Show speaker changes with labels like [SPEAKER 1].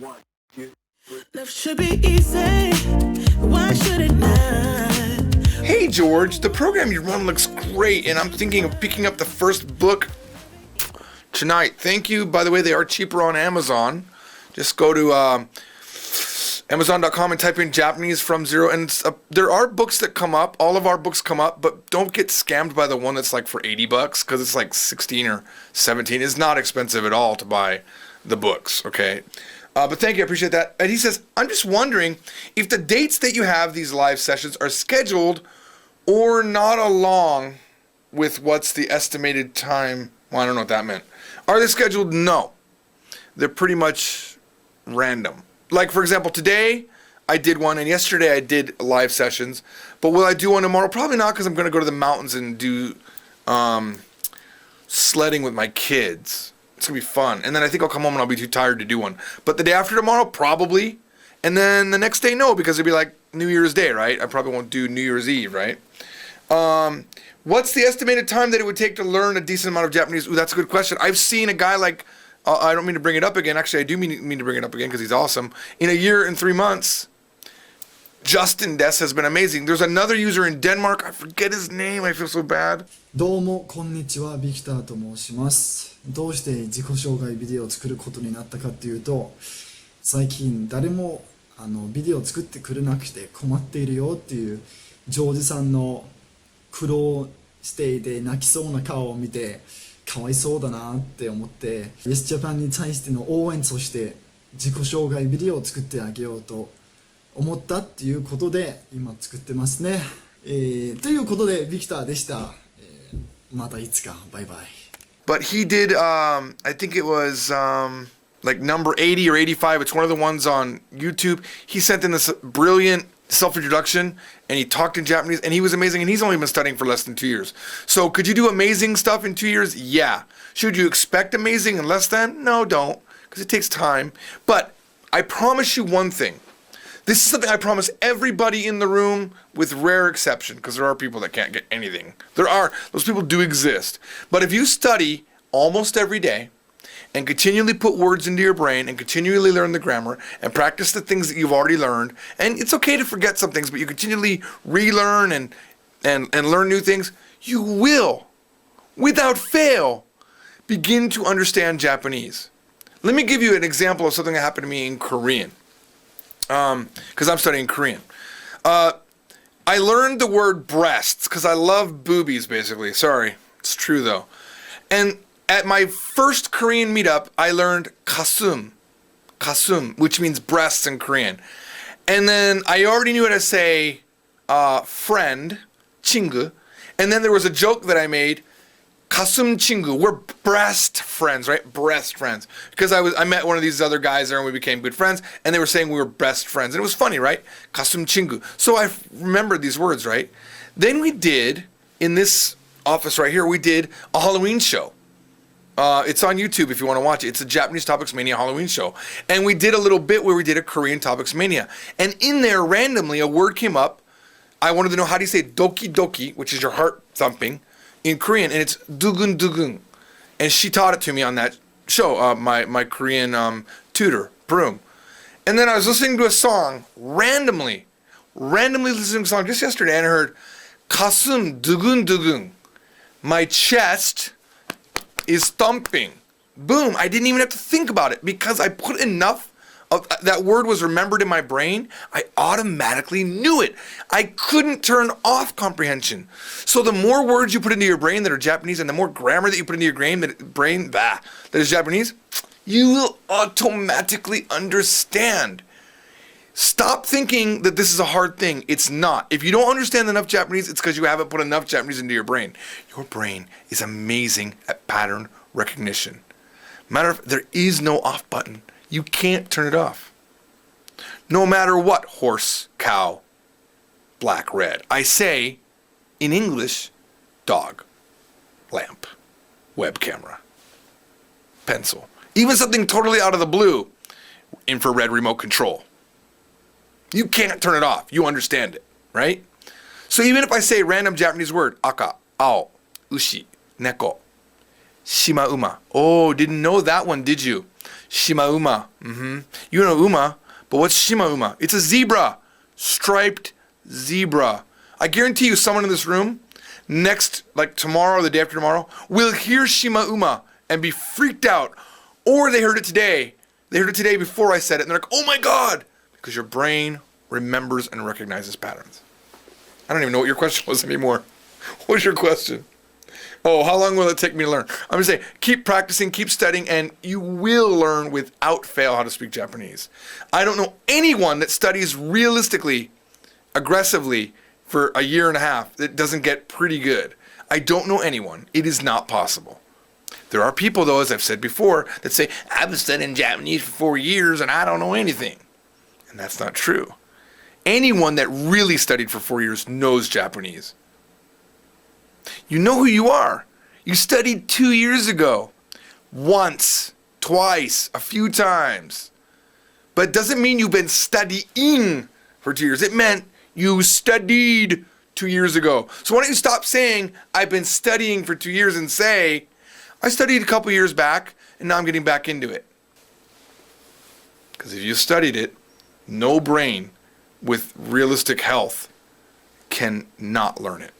[SPEAKER 1] Love should be easy. Why should it not?
[SPEAKER 2] Hey George, the program you run looks great, and I'm thinking of picking up the first book tonight. Thank you. By the way, they are cheaper on Amazon. Just go to Amazon.com and type in Japanese from zero. And there are books that come up. All of our books come up, but don't get scammed by the one that's like for $80 because it's like 16 or 17. It's not expensive at all to buy the books. Okay. But thank you, I appreciate that. And he says, I'm just wondering if the dates that you have these live sessions are scheduled or not along with what's the estimated time. Well, I don't know what that meant. Are they scheduled? No. They're pretty much random. Like, for example, today I did one, and yesterday I did live sessions. But will I do one tomorrow? Probably not, because I'm going to go to the mountains and do sledding with my kids. It's going to be fun. And then I think I'll come home and I'll be too tired to do one. But the day after tomorrow, probably. And then the next day, no, because it'll be like New Year's Day, right? I probably won't do New Year's Eve, right? What's the estimated time that it would take to learn a decent amount of Japanese? Ooh, that's a good question. I've seen a guy like, I don't mean to bring it up again. Actually, I do mean to bring it up again because he's awesome. In a year and 3 months, Justin Des has been amazing. There's another user in Denmark. I forget his name. I feel so bad.
[SPEAKER 3] どうもこんにちは、ビクターと申します。どうして自己紹介ビデオを作ることになったかっていうと、最近誰もビデオを作ってくれなくて困っているよっていうジョージさんの苦労していて泣きそうな顔を見てかわいそうだなって思って、Yes Japan に対しての応援として自己紹介ビデオを作ってあげようと思ったっていうことで今作ってますね。ということでビクターでした。またいつかバイバイ。
[SPEAKER 2] But he did, I think it was like number 80 or 85. It's one of the ones on YouTube. He sent in this brilliant self-introduction, and he talked in Japanese, and he was amazing, and he's only been studying for less than 2 years. So could you do amazing stuff in 2 years? Yeah. Should you expect amazing in less than? No, don't, because it takes time. But I promise you one thing. This is something I promise everybody in the room, with rare exception, because there are people that can't get anything. Those people do exist. But if you study almost every day and continually put words into your brain and continually learn the grammar and practice the things that you've already learned, and it's okay to forget some things, but you continually relearn and learn new things, you will, without fail, begin to understand Japanese. Let me give you an example of something that happened to me in Korean. Because I'm studying Korean. I learned the word breasts because I love boobies, basically. Sorry, it's true though. And at my first Korean meetup, I learned kasum, which means breasts in Korean. And then I already knew how to say friend, 친구. And then there was a joke that I made, kasum 친구. We're breast friends, right? Breast friends. Because I met one of these other guys there and we became good friends, and they were saying we were best friends. And it was funny, right? Kasum 친구. So I remembered these words, right? Then we did, in this office right here, we did a Halloween show. It's on YouTube if you want to watch it. It's a Japanese Topics Mania Halloween show. And we did a little bit where we did a Korean Topics Mania. And in there, randomly, a word came up. I wanted to know, how do you say doki doki, which is your heart thumping, in Korean, and it's dugun dugun. And she taught it to me on that show, my Korean tutor, Broom. And then I was listening to a song, randomly listening to a song just yesterday, and I heard, kasum dugun dugun. My chest is thumping. Boom, I didn't even have to think about it because I put enough of that word was remembered in my brain. I automatically knew it. I couldn't turn off comprehension. So the more words you put into your brain that are Japanese and the more grammar that you put into your brain that is Japanese, you will automatically understand. Stop thinking that this is a hard thing. It's not. If you don't understand enough Japanese, it's because you haven't put enough Japanese into your brain. Your brain is amazing at pattern recognition. Matter of fact, there is no off button. You can't turn it off. No matter what, horse, cow, black, red. I say, in English, dog, lamp, web camera, pencil. Even something totally out of the blue, infrared remote control. You can't turn it off. You understand it, right? So even if I say a random Japanese word, aka, ao, ushi, neko, shimauma. Oh, didn't know that one, did you? Shimauma. You know uma, but what's Shimauma? It's a zebra. Striped zebra. I guarantee you someone in this room, next, like tomorrow or the day after tomorrow, will hear Shimauma and be freaked out. Or they heard it today. They heard it today before I said it, and they're like, oh my God, because your brain remembers and recognizes patterns. I don't even know what your question was anymore. What was your question? Oh, how long will it take me to learn? I'm going to say, keep practicing, keep studying, and you will learn without fail how to speak Japanese. I don't know anyone that studies realistically, aggressively, for a year and a half that doesn't get pretty good. I don't know anyone. It is not possible. There are people, though, as I've said before, that say, I've been studying Japanese for 4 years and I don't know anything. And that's not true. Anyone that really studied for 4 years knows Japanese. You know who you are. You studied 2 years ago. Once, twice, a few times. But it doesn't mean you've been studying for 2 years. It meant you studied 2 years ago. So why don't you stop saying, I've been studying for 2 years, and say, I studied a couple years back, and now I'm getting back into it. Because if you studied it, no brain with realistic health can not learn it.